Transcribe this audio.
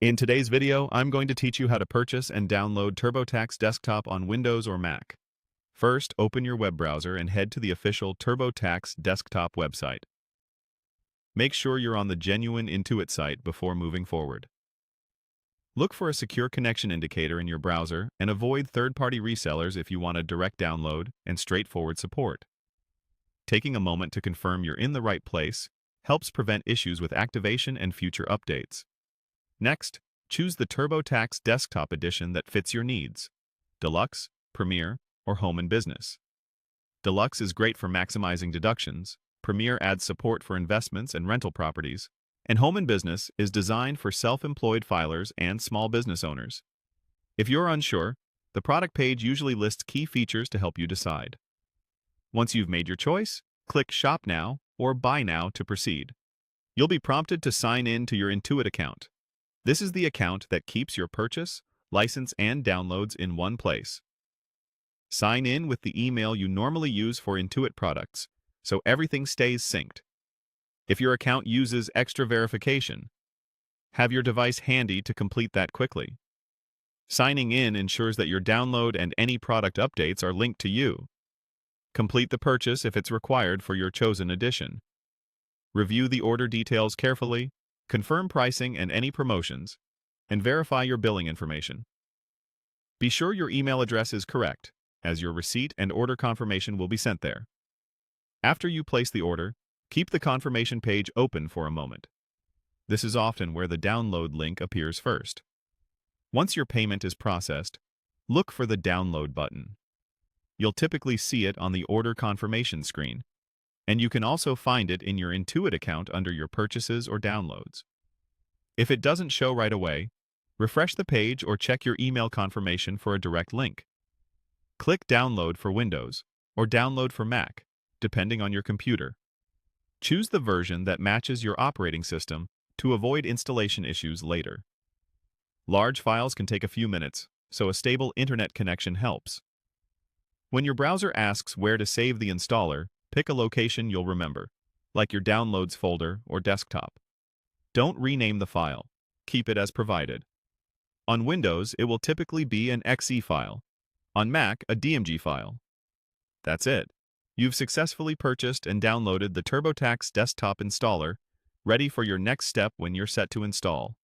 In today's video, I'm going to teach you how to purchase and download TurboTax Desktop on Windows or Mac. First, open your web browser and head to the official TurboTax Desktop website. Make sure you're on the genuine Intuit site before moving forward. Look for a secure connection indicator in your browser and avoid third-party resellers if you want a direct download and straightforward support. Taking a moment to confirm you're in the right place helps prevent issues with activation and future updates. Next, choose the TurboTax Desktop edition that fits your needs: Deluxe, Premier, or Home and Business. Deluxe is great for maximizing deductions, Premier adds support for investments and rental properties, and Home and Business is designed for self-employed filers and small business owners. If you're unsure, the product page usually lists key features to help you decide. Once you've made your choice, click Shop Now or Buy Now to proceed. You'll be prompted to sign in to your Intuit account. This is the account that keeps your purchase, license, and downloads in one place. Sign in with the email you normally use for Intuit products, so everything stays synced. If your account uses extra verification, have your device handy to complete that quickly. Signing in ensures that your download and any product updates are linked to you. Complete the purchase if it's required for your chosen edition. Review the order details carefully, confirm pricing and any promotions, and verify your billing information. Be sure your email address is correct, as your receipt and order confirmation will be sent there. After you place the order, keep the confirmation page open for a moment. This is often where the download link appears first. Once your payment is processed, look for the download button. You'll typically see it on the order confirmation screen, and you can also find it in your Intuit account under your purchases or downloads. If it doesn't show right away, refresh the page or check your email confirmation for a direct link. Click Download for Windows or Download for Mac, depending on your computer. Choose the version that matches your operating system to avoid installation issues later. Large files can take a few minutes, so a stable internet connection helps. When your browser asks where to save the installer, pick a location you'll remember, like your Downloads folder or desktop. Don't rename the file. Keep it as provided. On Windows, it will typically be an .exe file. On Mac, a DMG file. That's it. You've successfully purchased and downloaded the TurboTax Desktop installer, ready for your next step when you're set to install.